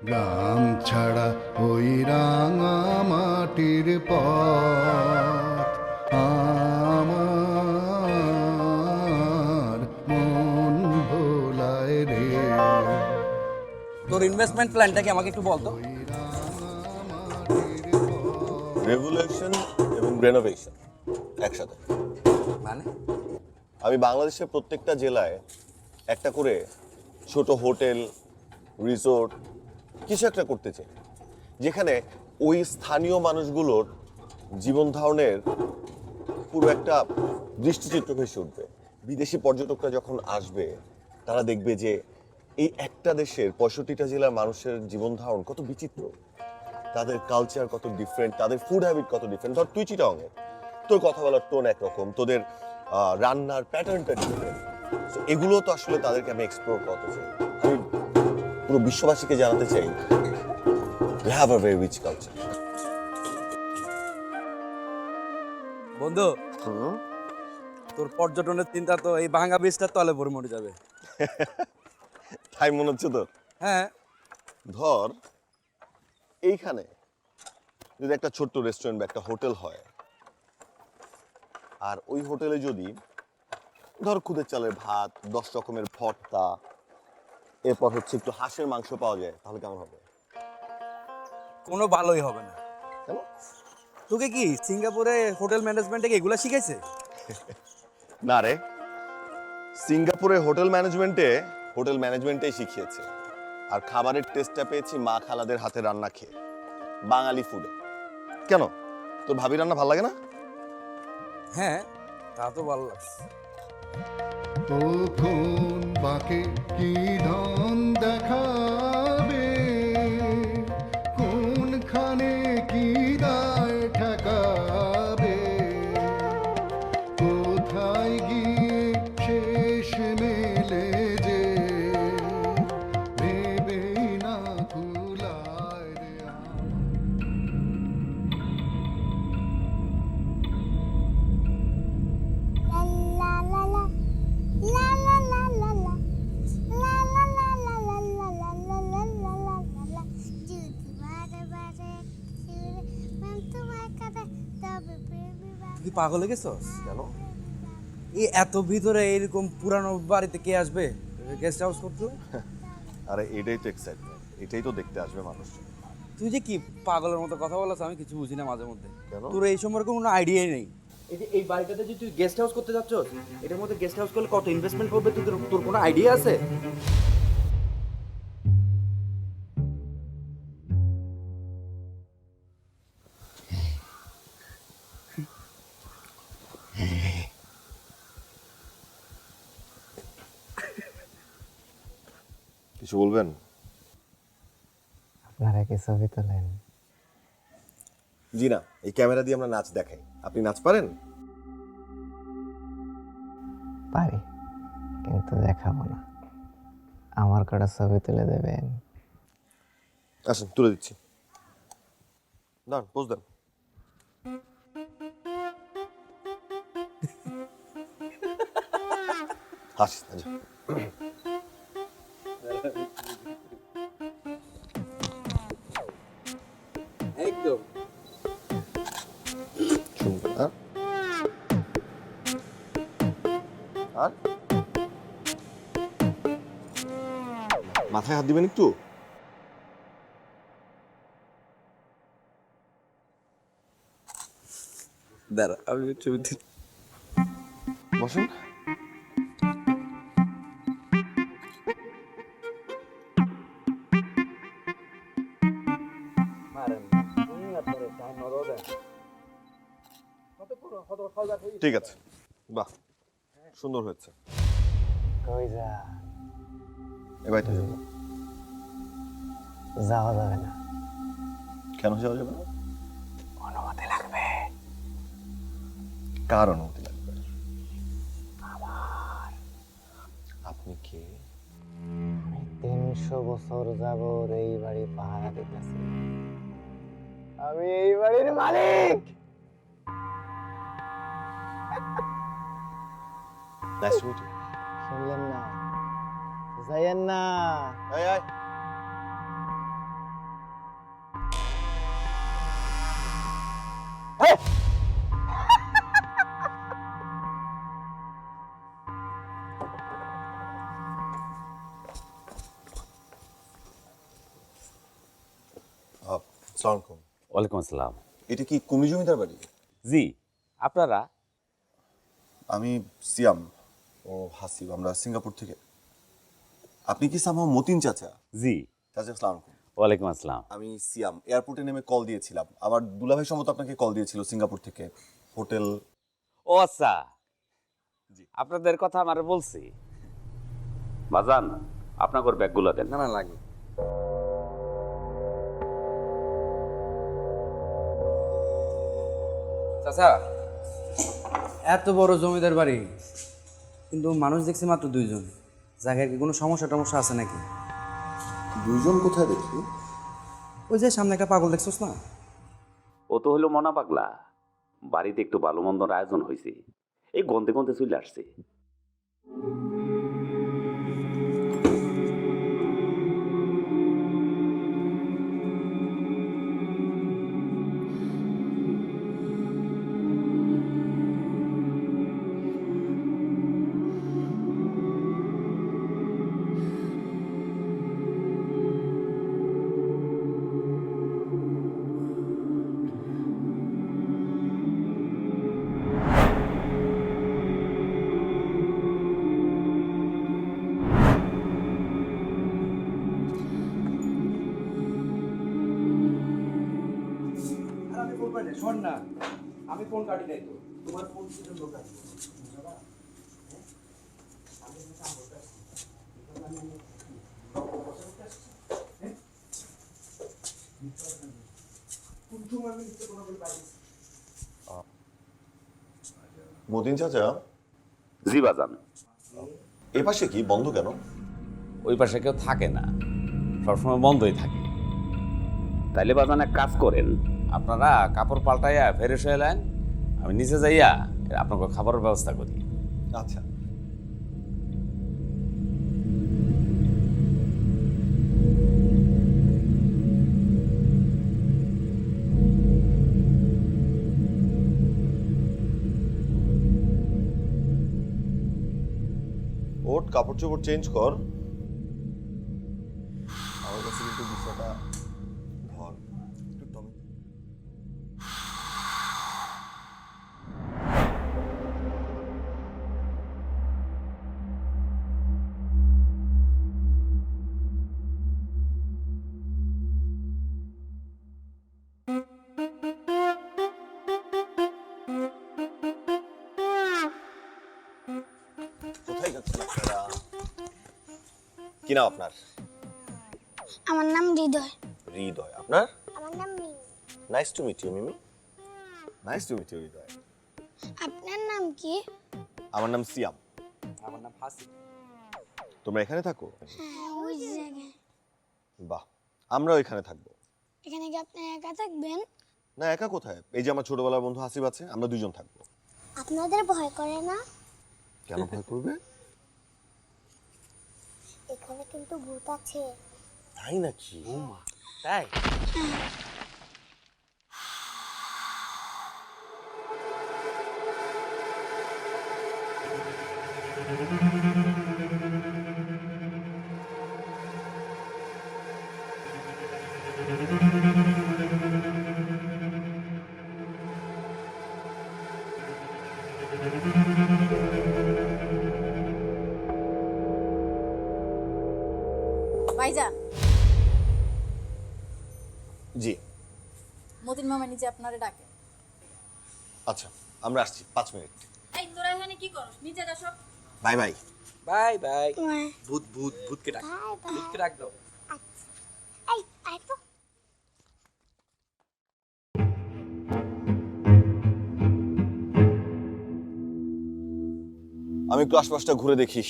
গ্রাম ছাড়া ওই রাঙা মাটির পথ আমার মন ভোলায় রে। তোর ইনভেস্টমেন্ট প্ল্যানটা কি আমাকে একটু বলতো। রেভুলেশন এবং রেনোভেশন একসাথে। মানে আমি বাংলাদেশের প্রত্যেকটা জেলায় একটা করে ছোট হোটেল, রিসোর্ট কিছু একটা করতে চাই, যেখানে ওই স্থানীয় মানুষগুলোর জীবন ধারণের পুরো একটা দৃষ্টিচিত্র ভেসে উঠবে। বিদেশি পর্যটকরা যখন আসবে তারা দেখবে যে এই একটা দেশের 65টা জেলার মানুষের জীবন ধারণ কত বিচিত্র, তাদের কালচার কত ডিফারেন্ট, তাদের ফুড হ্যাবিট কত ডিফারেন্ট। ধর তুই চিটাগাংয়ে, তোর কথা বলার টোন একরকম, তোদের রান্নার প্যাটার্নটা ডিফারেন্ট। সো এগুলো তো আসলে তাদেরকে আমি এক্সপ্লোর করতে চাই। আমি পুরো বিশ্ববাসীকে জানাতে চাই we have a very rich culture. বন্ধু, তোর পর্যটনের চিন্তা তো এই ভাঙা ব্রিজটার তলে পড়ে মরে যাবে। তাই মনে হচ্ছে তোর? হ্যাঁ, ধর এইখানে যদি একটা ছোট্ট রেস্টুরেন্ট বা একটা হোটেল হয়, আর ওই হোটেলে যদি ধর খুদের চালের ভাত, 10 রকমের ভর্তা, এরপর হচ্ছে একটু হাঁসের মাংস পাওয়া যায়, তাহলে কেমন হবে? কোনো ভালোই হবে না। কেন? তোকে কি সিঙ্গাপুরে হোটেল ম্যানেজমেন্টে এগুলা শিখাইছে? না রে, সিঙ্গাপুরে হোটেল ম্যানেজমেন্টেই শিখিয়েছে। আর খাবারের টেস্টটা পেয়েছি মা খালাদের হাতে রান্না খেয়ে, বাঙালি ফুডে। কেন, তোর ভাবি রান্না ভালো লাগে না? হ্যাঁ, তা তো ভালো লাগছে। ও কোন বাকে কি ধন দেখাবে, কোনখানে কি দায় ঠেকাবে, কোথায় গিয়ে শেষ মেলে যে ভেবে না কুলায় রে আমার। La la la la la la la la la la la la la la la la la la la la যদি বারে বারে ফিরে মন তোমার কাছে তবে প্রেমী তুই কি পাগল হয়ে গেছস? কেন? এই এত ভিতরে এরকম পুরানো বাড়িতে কে আসবে গেস্ট হাউস করতে? আরে এটাই তো এক্সাইটমেন্ট, এটাই তো দেখতে আসবে মানুষ। তুই যে কি পাগলের মতো কথা বলছ, আমি কিছু বুঝি না মাঝে মধ্যে। কেন? তোর এই সম্পর্কে কোনো আইডিয়াই নেই। এই যে এই বাড়িটাতে যে তুই গেস্ট হাউস করতে যাচ্ছস, এটার মধ্যে গেস্ট হাউস করলে কত ইনভেস্টমেন্ট করবে তুই, তোর কোনো আইডিয়া আছে? কিছু বলবেন? আপনারা কি ছবি তোলেন? জি না, এই ক্যামেরা দিয়ে আমরা নাচ দেখাই। আপনি নাচ পারেন? পারি, কিন্তু দেখাবো না। আমার কটা ছবি তুলে দেবেন? আসেন, তুলে দিচ্ছি। দাঁড়ান, পোজ দেন। হাসি। একদম। সুন্দর। আর মাথায় হাত দিবেন একটু। দাঁড়া, আমি ছবি দিচ্ছি। বসুন। ঠিক আছে, বাহ, সুন্দর হয়েছে। কই যা? এবার তো যাবো। যাওয়া যাবে না, কেন যাওয়া যাবে না? অনুমতি লাগবে। কার অনুমতি লাগবে? আমার। আপনি কে? আমি 300 বছর যাবত এই বাড়ি পাহারা দিতেছি। আমি এই বাড়ির মালিক। Nice to meet you. শুনলেন না? যাইয়েন না। আয় আয়। আসসালামু আলাইকুম। ওয়ালাইকুম আসসালাম। এটা কি কুমড়ি জমিদার বাড়ি? জি, আপনারা? আমি সিয়াম ও হাসিব, আমরা সিঙ্গাপুর থেকে। আপনি কি সামহাও মতিন চাচা? জি, চাচা আসসালামু আলাইকুম। ওয়ালাইকুম আসসালাম। আমি সিয়াম, এয়ারপোর্টে নেমে কল দিয়েছিলাম। আমার দুলাভাই সম্ভবত আপনাকে কল দিয়েছিল সিঙ্গাপুর থেকে। হোটেল। ও আচ্ছা, আপনাদের কথা আমার বলছি। বাজান, আপনার ব্যাগগুলো দেন। না না লাগে। চাচা, এত বড় জমিদার বাড়ি, কিন্তু মানুষ দেখছি মাত্র 2 জন। জায়গায় কি কোনো সমস্যা টমস্যা আছে নাকি? 2 জন কোথায় দেখি? ওই যে সামনে একটা পাগল দেখছস না? ও তো হইলো মনা পাগলা। বাড়িতে একটু ভালো মন্দর আয়োজন হয়েছে, এই গন্ধে গন্ধে চলে আসছে। আর আমি ফোন পাই শোন না, আমি ফোন কাটি নাই তো, তোমার ফোন ছিল লোক আছে। মতিন চাচা, জি বাজান। এ পাশে কি বন্ধ কেন? ওই পাশে কেউ থাকে না, সবসময় বন্ধই থাকে। তাইলে বাজান এক কাজ করেন, আপনারা কাপড় পাল্টাইয়া ফ্রেশ হয়ে এলেন, আমি নিচে যাইয়া আপনাকে খাবারের ব্যবস্থা করি। আচ্ছা। ওট, কাপড় চোপড় চেঞ্জ কর। আমার কাছে কিন্তু বিষয়টা ধর একটু টমি। কোথায় যাচ্ছেন আপনারা? কি নাম আপনার? আমার নাম হৃদয়। হৃদয়। আপনার? আমার নাম Mimi. Nice to meet you Mimi. Nice to meet you Hridoy. আপনার নাম কি? আমার নাম সিয়াম। আমার নাম হাসিব। তোমরা এখানে থাকো? হ্যাঁ, ওই যে জায়গায়। বাহ, আমরাও এখানে থাকবো। এখানে কি আপনি একা থাকবেন? না, একা কোথায়? এই যে আমার ছোটবেলার বন্ধু হাসিব আছে, আমরা 2 জন থাকবো। আপনাদের ভয় করে না? কেন ভয় করবে? এখানে কিন্তু ভূত আছে। তাই নাকি? তাই? ভাইজান, জি। মতিন মামা নিজে আপনারে ডাকে। আচ্ছা, আমরা আসছি 5 মিনিট। এই তোরা এখানে কি করস? নিচে যা সব। Bye bye. Bye bye. Bye. ভূত ভূত ভূতকে ডাক, বাই। ভূতকে ডাক দাও। আচ্ছা। এই, আয় তো। আমি একটু আশপাশটা ঘুরে দেখি।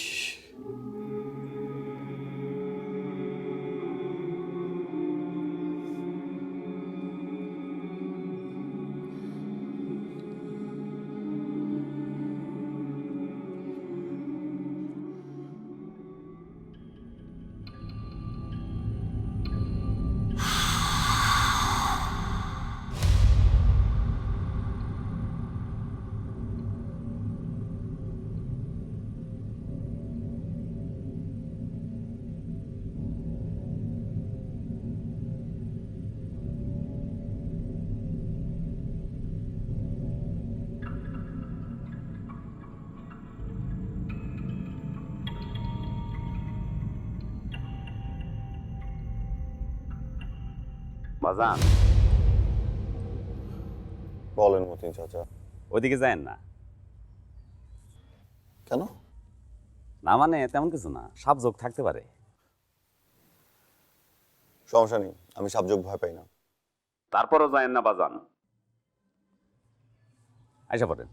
বাজান বলেন মতিন চাচা। ওইদিকে যায়েন না। কেন? না মানে তেমন কিছু না, সাপ যোগ থাকতে পারে। সমস্যা নেই, আমি সাবজেক্ট ভয় পাই না। তারপরও যায়েন না বাজান। আইসা পড়েন।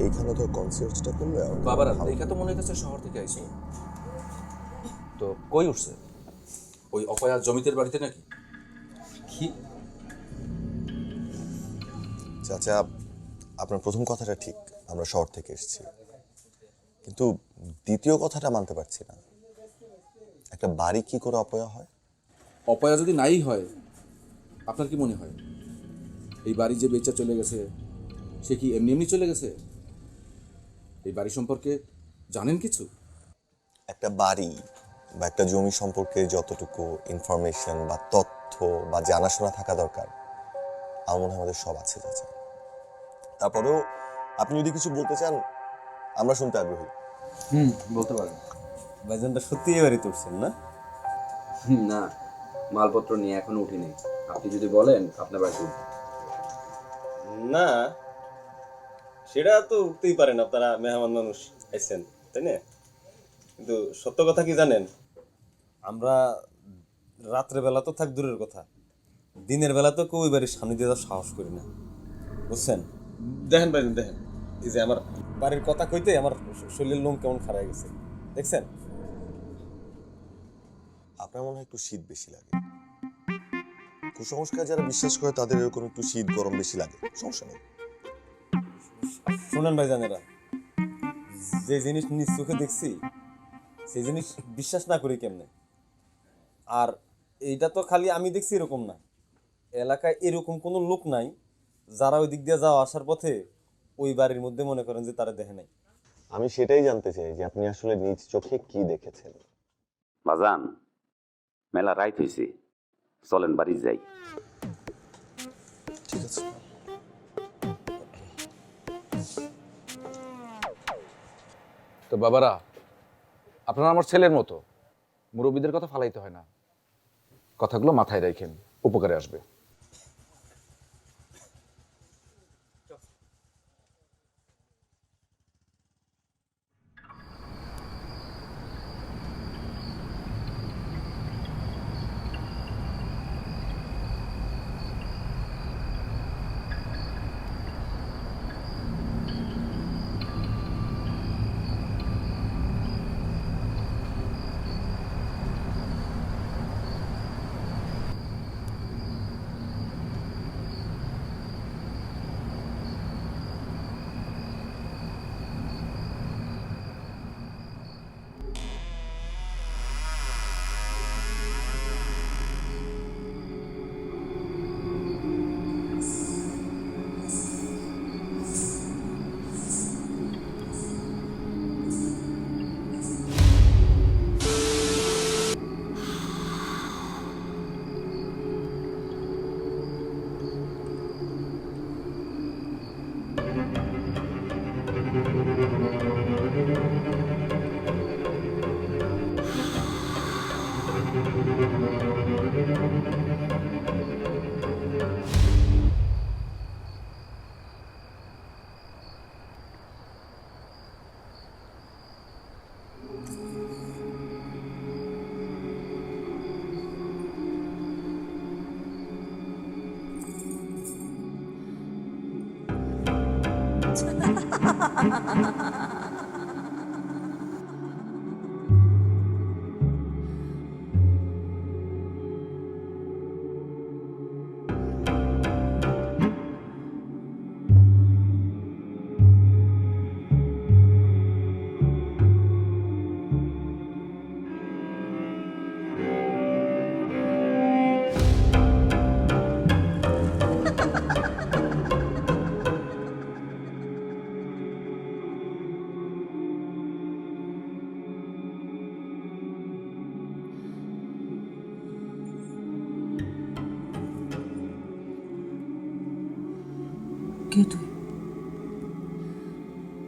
এইখানে তো কনসার্টটা করলে বাবারা দেখা তো মনে হচ্ছে শহর থেকে আইছো। তো কই উঠছে? ওই অপয়া জমিতের বাড়িতে নাকি? কি? চাচা, আপনার প্রথম কথাটা ঠিক, আমরা শহর থেকে এসেছি, কিন্তু দ্বিতীয় কথাটা মানতে পারছি না। একটা বাড়ি কি করে অপয়া হয়? অপয়া যদি নাই হয়, আপনার কি মনে হয় এই বাড়ি যে বেচা চলে গেছে সে কি এমনি এমনি চলে গেছে? এই বাড়ি সম্পর্কে জানেন কিছু? একটা বাড়ি বা একটা জমি সম্পর্কে যতটুকু ইনফরমেশন বা তথ্য বা জানাশোনা থাকা দরকার, আমার মনে হয় আমাদের সব আছে চাচা। তারপরেও আপনি যদি কিছু বলতে চান, আমরা শুনতে আগ্রহী। বলতে পারেন। ভাইজানটা সত্যি এবারই তুলছেন না? না, মালপত্র নিয়ে এখনো উঠিনি। আপনি যদি বলেন আপনার বাড়িতে উঠবো। না, সেটা তো উঠতেই পারেন, আপনারা মেহমান মানুষ আইছেন, তাই না? কিন্তু সত্য কথা কি জানেন, আমরা রাত্রে বেলা তো থাক দূরের কথা, দিনের বেলা তো কেউ ওই বাড়ির সামনে দিয়ে যাওয়ার সাহস করি না, বুঝছেন? দেখেন ভাই, দেখেন এই যে আমার বাড়ির কথা কইতে আমার শরীরের লোম কেমন খারাপ গেছে, দেখছেন? আপনার মনে হয় একটু শীত বেশি লাগে। কুসংস্কার যারা বিশ্বাস করে তাদের এরকম একটু শীত গরম বেশি লাগে, সমস্যা নেই। শোনেন ভাই জানেরা, যে জিনিস নিজ চোখে দেখছি সেই জিনিস বিশ্বাস না করি কেমনে? আর এইটা তো খালি আমি দেখছি এরকম না, এলাকায় এরকম কোনো লোক নাই যারা ওই দিক দিয়ে যাওয়া আসার পথে ওই বাড়ির মধ্যে মনে করেন যে তারা দেখে নাই। আমি সেটাই জানতে চাই যে আপনি আসলে নিজ চোখে কি দেখেছেন। বাজান মেলা রাইত হয়েছে, চলেন বাড়ি যাই। ঠিক আছে। তো বাবারা, আপনারা আমার ছেলের মতো, মুরব্বীদের কথা ফালাইতে হয় না। কথাগুলো মাথায় রাখেন, উপকারে আসবে।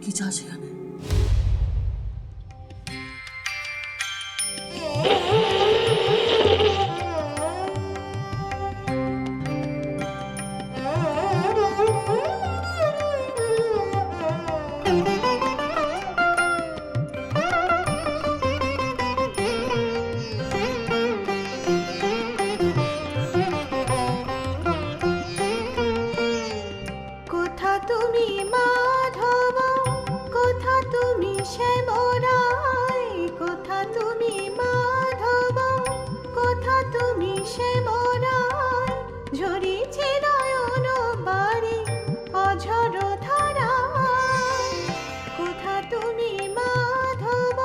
কি চাস এখানে? কোথা তুমি মাধব, কোথা তুমি শ্যামরায়, কোথা তুমি মাধব, কোথা তুমি শ্যামরায়, ঝরিছে নয়ন বাড়ি অঝর ধারায়। কোথা তুমি মাধব,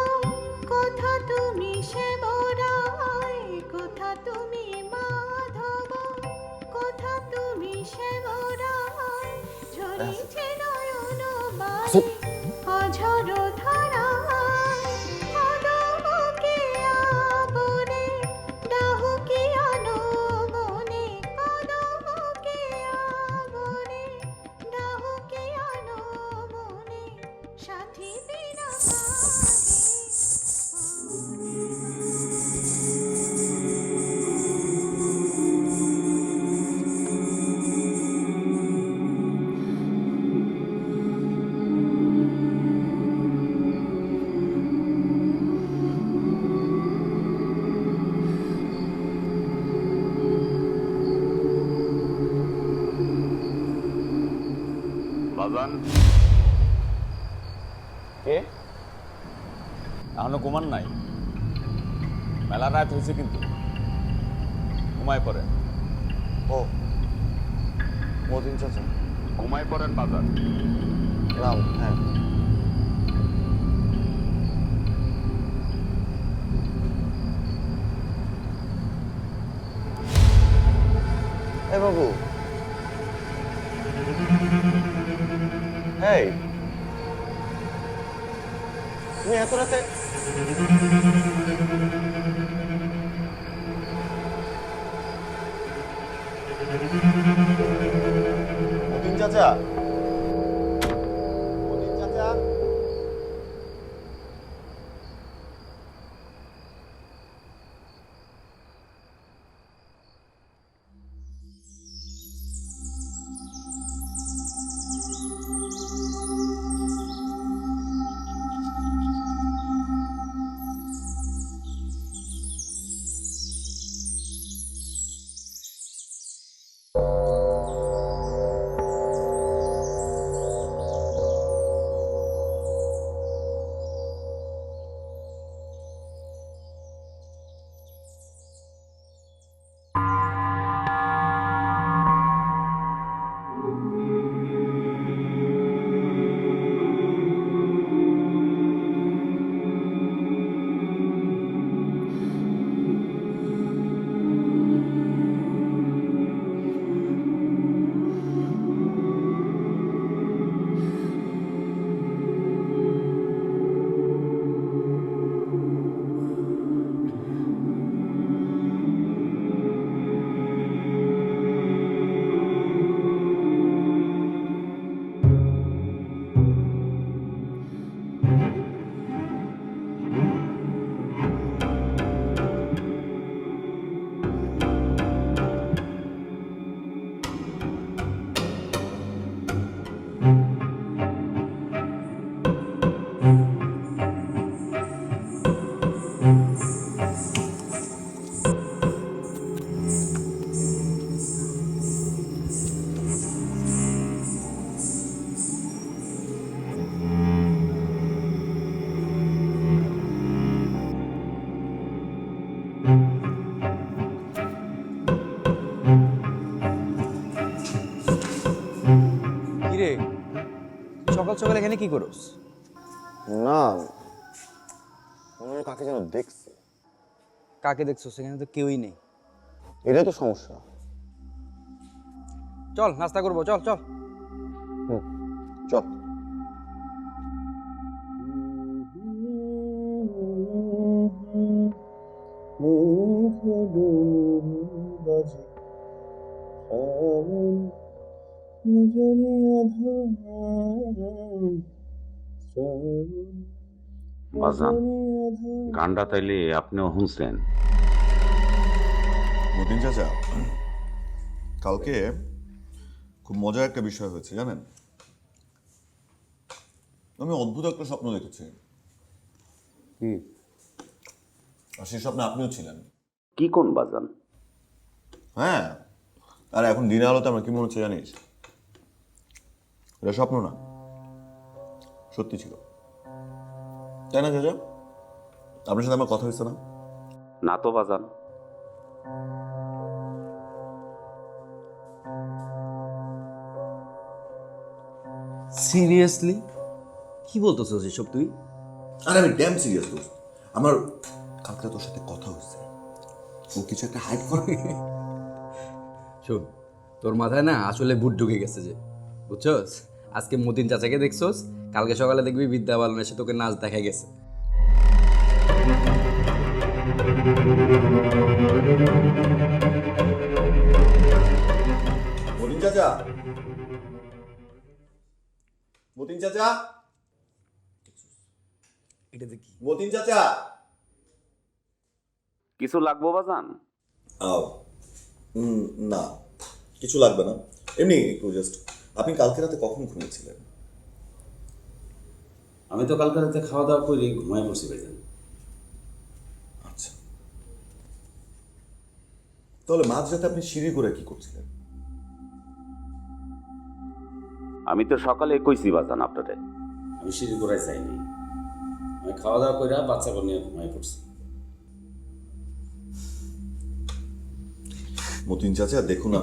কোথা তুমি শ্যামরায়, কোথা তুমি মাধব, কোথা তুমি শ্যামরায়, ঝরিছে নয়ন বাড়ি অঝর ধারায়। কদমকে আবনে ডাহুকিয়ানো মনে, কদমকে আবনে ডাহুকিয়ানো মনে, সাথী বিনা বাজান কে? এখনো ঘুমান নাই? মেলা রাত হয়েছে কিন্তু, ঘুমায় পড়েন। ও মতিন চাচা। ঘুমায় পড়েন বাজান। রাম, হ্যাঁ। এ বাবু, এই তুমি এত রাতে? মতিন চাচা, মতিন চাচা। কিরে, সকাল সকাল এখানে কি করস? না, মনে হয় কাকে যেন দেখছি। কাকে দেখছো? সেখানে তো কেউই নেই। এটাই তো সমস্যা। চল নাস্তা করবো, চল চল। চল। বাজান গানটা তাইলে আপনিও শুনছেন? মতিন চাচা, কালকে খুব মজার একটা বিষয় হয়েছে জানেন। আমি অদ্ভুত একটা স্বপ্ন দেখেছি, কি আর সেই স্বপ্নে আপনিও ছিলেন। কি কোন বাজান? হ্যাঁ, আর এখন দিনের আলোতে আমার কি মনে হচ্ছে জানিস, এটা স্বপ্ন না, সত্যি ছিল, তাই না চাচা? আপনার সাথে আমার কথা হয়েছে না? না তো বাজান। সিরিয়াসলি কি বলতেছস এসব তুই? আরে আমি ড্যাম সিরিয়াস দোস্ত, আমার কালকে তোর সাথে কথা হয়েছে, ও কিছু একটা হাইড করে। শোন, তোর মাথায় না আসলে ভূত ঢুকে গেছে যে, বুঝছস? আজকে মতিন চাচাকে দেখছস, কালকে সকালে দেখবি বিদ্যা বালন এসে তোকে নাচ দেখা গেছে। মতিন চাচা, মতিন চাচা, এটা দেখি। মতিন চাচা। কিছু লাগবো বাজান? না, কিছু লাগবে না, এমনি একটু জাস্ট। আপনি কালকে রাতে কখন ঘুমিয়েছিলেন? আমি তো কালকে রাতে খাওয়া দাওয়া করে ঘুমায় পড়ছি ভাইজান। আচ্ছা, তাহলে মাঝরাতে আপনি সিঁড়ি করে কি করছিলেন? আমি তো সকালে কইছি বাজান আপনারে, আমি সিঁড়ি গোড়ায় যাইনি, আমি খাওয়া দাওয়া করে বাচ্চা নিয়ে ঘুমায় পড়ছি। মতিন চাচা দেখুন না,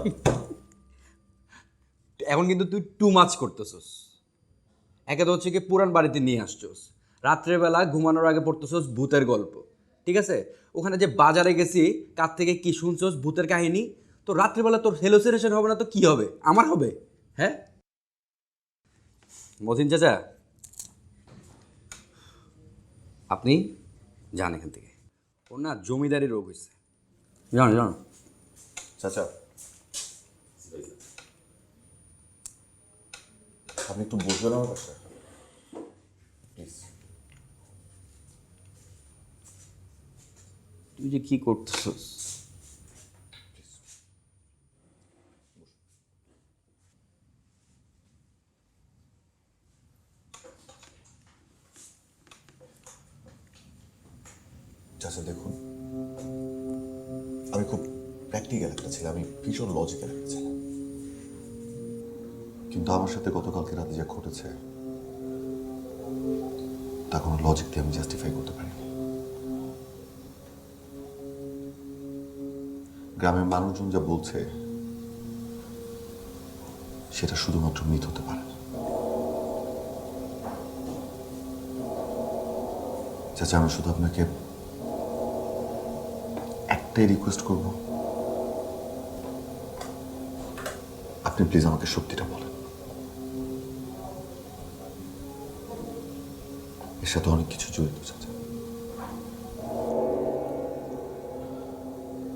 এখন কিন্তু তুই টু মাচ করতেছস। একে তো হচ্ছে কি পুরান বাড়িতে নিয়ে আসছস, রাত্রেবেলা ঘুমানোর আগে পড়তেছস ভূতের গল্প, ঠিক আছে? ওখানে যে বাজারে গেছি, কার থেকে কি শুনছস ভূতের কাহিনী, তো রাত্রেবেলা তোর হেলোসিনেশন হবে না তো কি হবে? আমার হবে, হ্যাঁ? মতিন চাচা, আপনি যান এখান থেকে। ওর না জমিদারি রোগ হয়েছে, জানো জানো। চাচা আপনি একটু বসবেন আমার কাছে প্লিজ। তুই যে কি করতেছস? চাচা দেখুন, আমি খুব প্র্যাকটিক্যাল একটা ছেলে, আমি ভীষণ লজিক্যাল একটা ছেলে, কিন্তু আমার সাথে গতকালকে রাতে যা ঘটেছে তা কোনো লজিক দিয়ে আমি জাস্টিফাই করতে পারিনি। গ্রামের মানুষজন যা বলছে সেটা শুধুমাত্র মিথ হতে পারে না। চাচা আমি শুধু আপনাকে একটাই রিকোয়েস্ট করব, আপনি প্লিজ আমাকে সত্যিটা বলেন। এর সাথে অনেক কিছু জড়িত চাচা,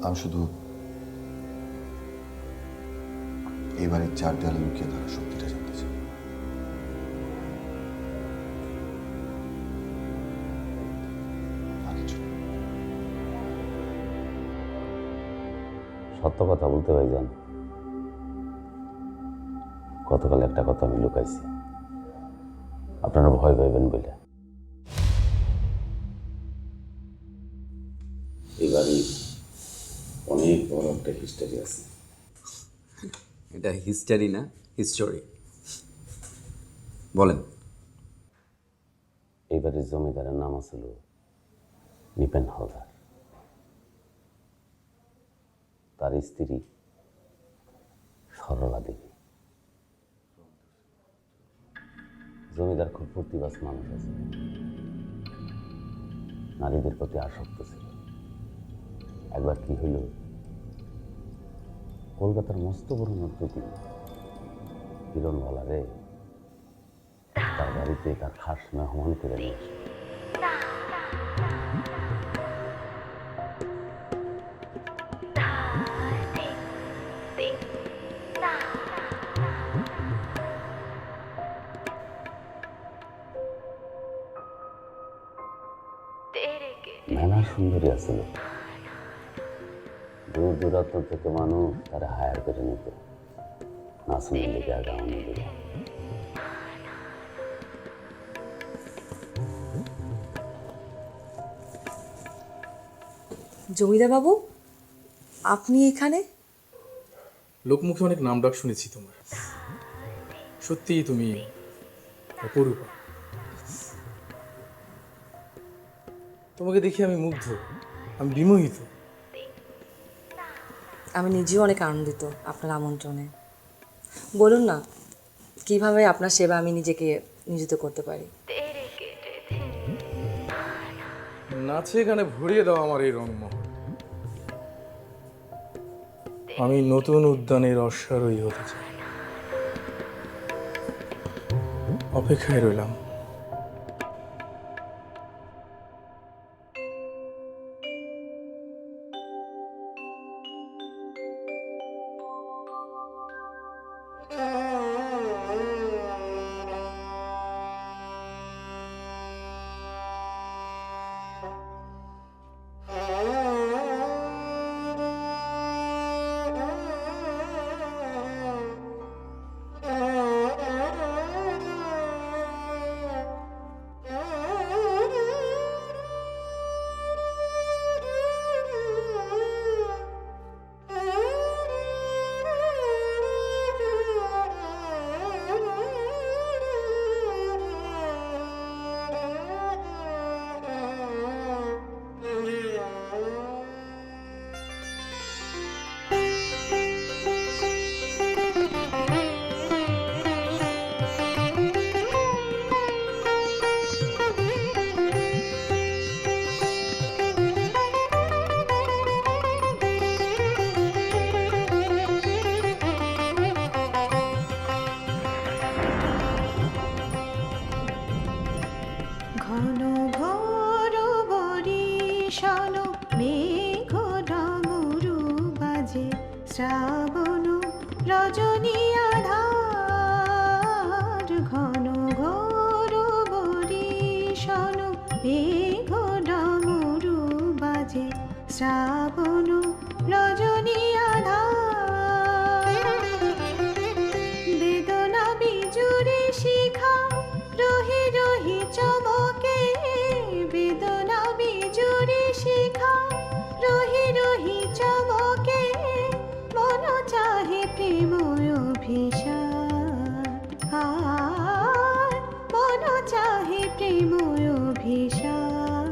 আমি শুধু এই বাড়ির চার দেয়ালে লুকিয়ে থাকা সত্যিটা জানতে চাই। আর কিছু না। সত্য কথা বলতে ভাইজান, গতকাল একটা কথা আমি লুকাইছি, আপনারা ভয় পাইবেন বলে। এই বাড়ির অনেক বড় একটা হিস্টোরি আছে। এটা হিস্টারি না হিস্টোরি, বলেন। এই বাড়ির জমিদারের নাম ছিল নিপেন হালদার, তার স্ত্রী সরলা দেবী। জমিদার খুব প্রতিবাস মানুষ আছে, নারীদের প্রতি আসক্ত ছিল। একবার কি হইল, কলকাতার মস্ত বড় নর্তকী কিরণওয়ালারে তার বাড়িতে তার খাস মেহমান করে নিয়ে আসে। মেলা সুন্দরী আছিল, দূর দূরান্ত থেকে মানুষ তারা হায়ার করে নিত নাচনের দিকে গাওয়ানোর দিকে। জমিদার বাবু, আপনি এখানে? লোকমুখে অনেক নাম ডাক শুনেছি তোমার। সত্যিই তুমি অপরূপা। তোমাকে দেখে আমি মুগ্ধ, আমি বিমোহিত। আমি নিজেও অনেক আনন্দিত আপনার আমন্ত্রণে। বলুন না, কিভাবে আপনার সেবা আমি নিজেকে নিয়োজিত করতে পারি? নাচে গানে ভরিয়ে দাও আমার এই রংমহল। আমি নতুন উদ্যানের অশ্বারোহী হতে চাই। অপেক্ষায় রইলাম। ঘন ঘোর বরিশান মেঘ ডমরু বাজে, শ্রাবণ রজনী আধার। ঘন ঘোর বরিশান মেঘ ডমরু বাজে, শ্রাবণ রজনী আধার। বেদনা বিজুরি শিখা রহি রহি চমকে, বেদনা বিজুরি শিখা রহি রহি চমকে। মন চাহে প্রেম অভিশাপ, মন চাহে প্রেম অভিশাপ।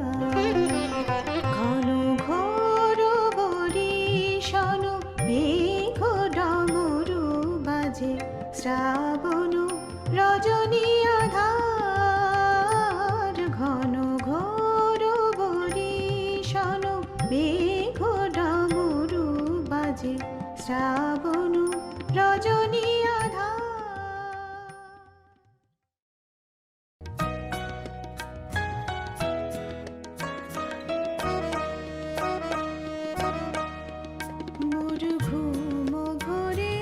ঘন ঘোর বরিশান মেঘ ডমরু বাজে, শ্রাবণ রজনী আধার। ঘন ঘোর বরিশান মেঘ ডমরু বাজে, শ্রাবণ রজনী আধার। মোর ঘুম ঘোরে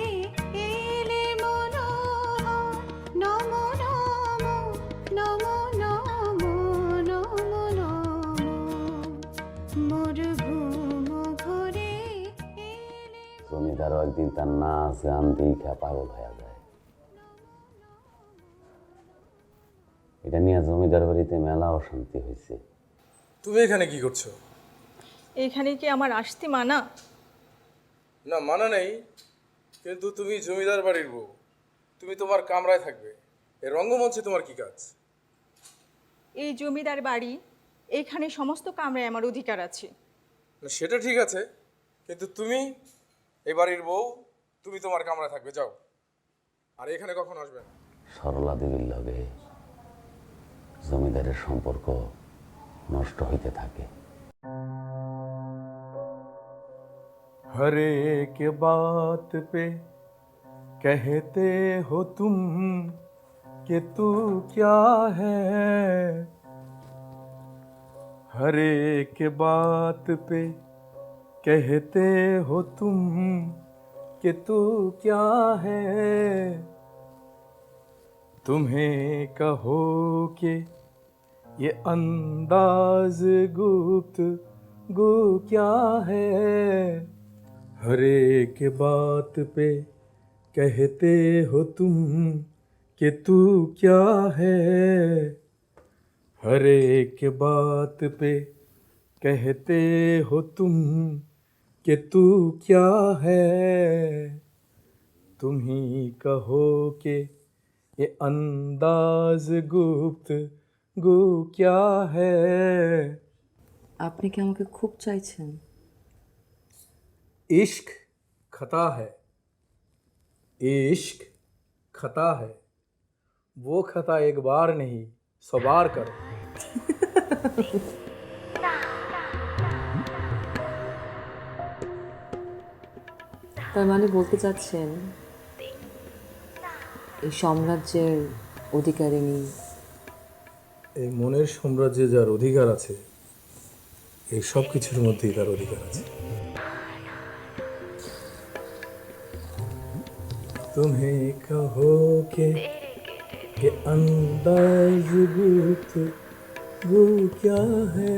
এলে মনোহর, নম নম নম নম নম নম। মোর ঘুম ঘোরে এলে। জমিদারও একদিন তার নাচ গান দেখা পাগল হয়ে যায়। এটা নিয়ে জমিদার বাড়িতে মেলা অশান্তি হয়েছে। তুমি এখানে কি করছো? এখানে কি আমার আসতে মানা? না, মানা নেই, কিন্তু তুমি জমিদার বাড়ির বউ, তুমি তোমার কামরায় থাকবে। এই রঙ্গমঞ্চে তোমার কি কাজ? এই জমিদার বাড়ি, এখানে সমস্ত কামরায় আমার অধিকার আছে। না, সেটা ঠিক আছে, কিন্তু তুমি এই বাড়ির বউ, তুমি তোমার কামরায় থাকবে, যাও। আর এখানে কখন আসবে না। সরলা দেবীর লগে জমিদারের সম্পর্ক নষ্ট হইতে থাকে। हर एक बात पे कहते हो तुम कि तू क्या है, हर एक बात पे कहते हो तुम कि तू क्या है। तुम्हें कहो कि ये अंदाज गुप्त गु क्या है, हर एक बात पे कहते हो तुम कि तू क्या है, हर एक बात पे कहते हो तुम कि तू क्या है, तुम ही कहो कि ये अंदाज गुप्त गु क्या है। আপনি কি আমাকে খুব চাইছেন? इश्क खता है, इश्क खता है, वो खता एक बार नहीं 100 बार करो। তার মানে বলতে চাচ্ছেন এই সাম্রাজ্যের অধিকারিণী এই মনের সাম্রাজ্যে যার অধিকার আছে, এই সব কিছুর মধ্যেই তার অধিকার আছে। तुम्हें कहो के ये अंदाज गुप्त गु क्या है।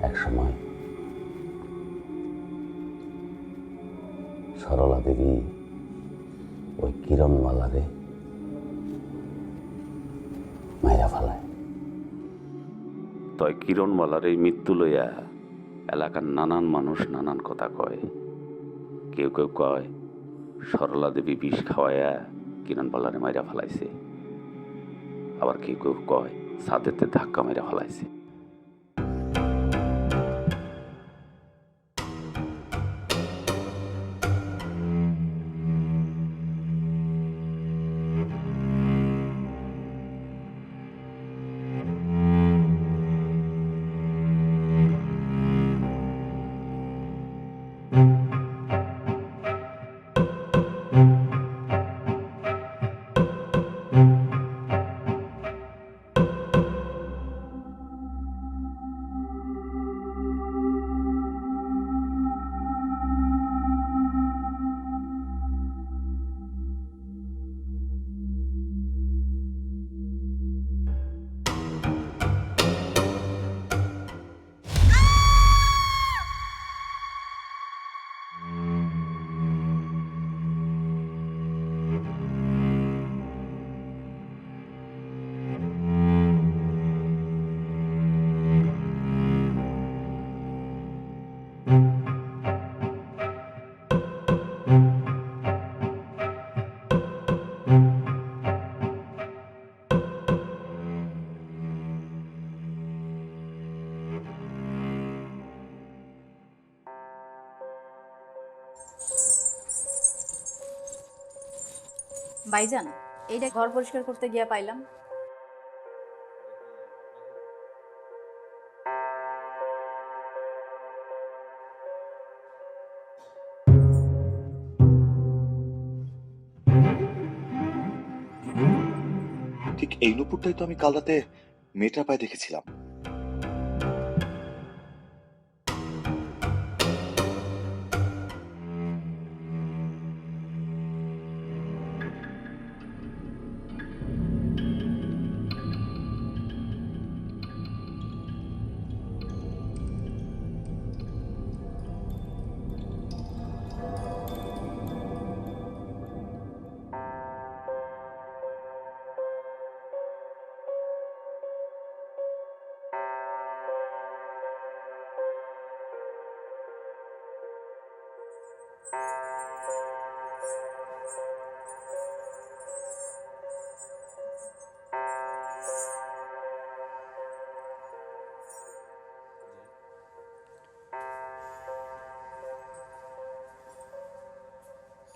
একসময় সরলা দেবী ওই কিরণমালারে মাইরা ফেলায়। তয় কিরণমালার এই মৃত্যু লইয়া এলাকার নানান মানুষ নানান কথা কয়। কেউ কেউ কয় সরলা দেবী বিষ খাওয়াইয়া কিরণমালারে মাইরা ফেলাইছে, আবার কেউ কেউ কয় ছাদেতে ধাক্কা মাইরা ফেলাইছে। ভাইজান এইটা ঘর পরিষ্কার করতে গিয়া পাইলাম। ঠিক এই নুপুরটাই তো আমি কাল রাতে মেয়েটার পায়ে দেখেছিলাম।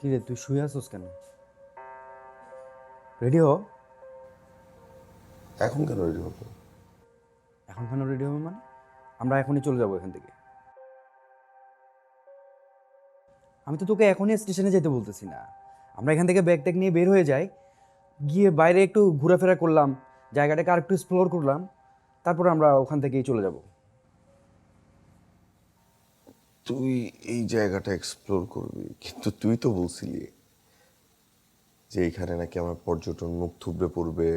কি রে, তুই শুয়ে আছিস কেন? রেডি হ। এখন কেন রেডি হবো? এখন কেন রেডি হবে মানে? আমরা এখনই চলে যাবো এখান থেকে। আমি তো তোকে এখনই স্টেশনে যেতে বলতেছি না। আমরা এখান থেকে ব্যাগ ট্যাগ নিয়ে বের হয়ে যাই, গিয়ে বাইরে একটু ঘোরাফেরা করলাম, জায়গাটাকে আর একটু এক্সপ্লোর করলাম, তারপর আমরা ওখান থেকেই চলে যাব। তুই এই জায়গাটা এক্সপ্লোর করবি, কিন্তু তুই তো বলছিলি যে এইখানে নাকি আমার পর্যটন মুখ থুবড়ে পড়বে,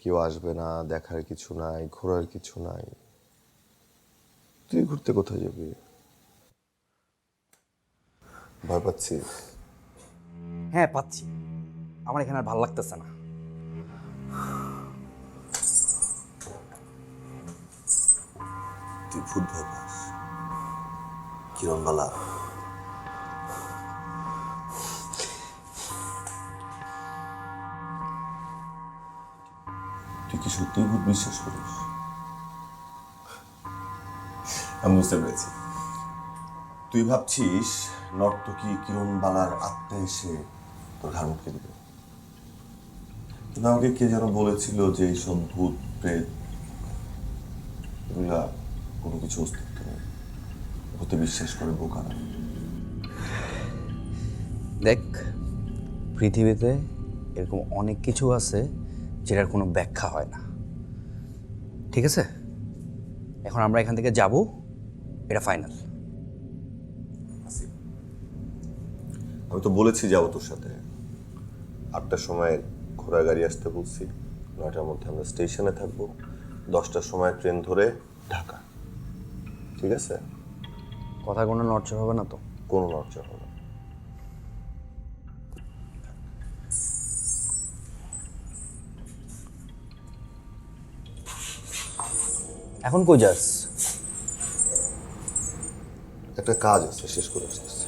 কেউ আসবে না, দেখার কিছু নাই, ঘোরার কিছু নাই। তুই ঘুরতে কোথায় যাবি? ভয় পাচ্ছিস? হ্যাঁ পাচ্ছি, আমার এখানে আর ভালো লাগতেছে না। তুই ভূত ভয় পাস? কিরণবালা, তুই কি সত্যিই ভূত বিশ্বাস করিস? আমি বুঝতে পেরেছি, তুই ভাবছিস নর্তকী কিরণবালার আত্মা এসে তোর ঘাড় মুটকে দিবে। কিন্তু আমাকে কে যেন বলেছিল যে এইসব ভূত প্রেত এগুলা কোনো কিছু অস্তিত্ব নেই, ভূতে বিশ্বাস করে বোকারা। দেখ, পৃথিবীতে এরকম অনেক কিছু আছে যেটার কোনো ব্যাখ্যা হয় না, ঠিক আছে? এখন আমরা এখান থেকে যাব, এটা ফাইনাল। আমি তো বলেছি যাবো তোর সাথে। 8টার সময় ঘোড়া গাড়ি আসতে বলছি, 9টার মধ্যে আমরা স্টেশনে থাকবো, 10টার সময় ট্রেন ধরে ঢাকা, ঠিক আছে? কথা কোনো নড়চড় হবে না তো? কোনো নড়চড় হবে না। এখন কই যাস? একটা কাজ আছে, শেষ করে আসতেছি।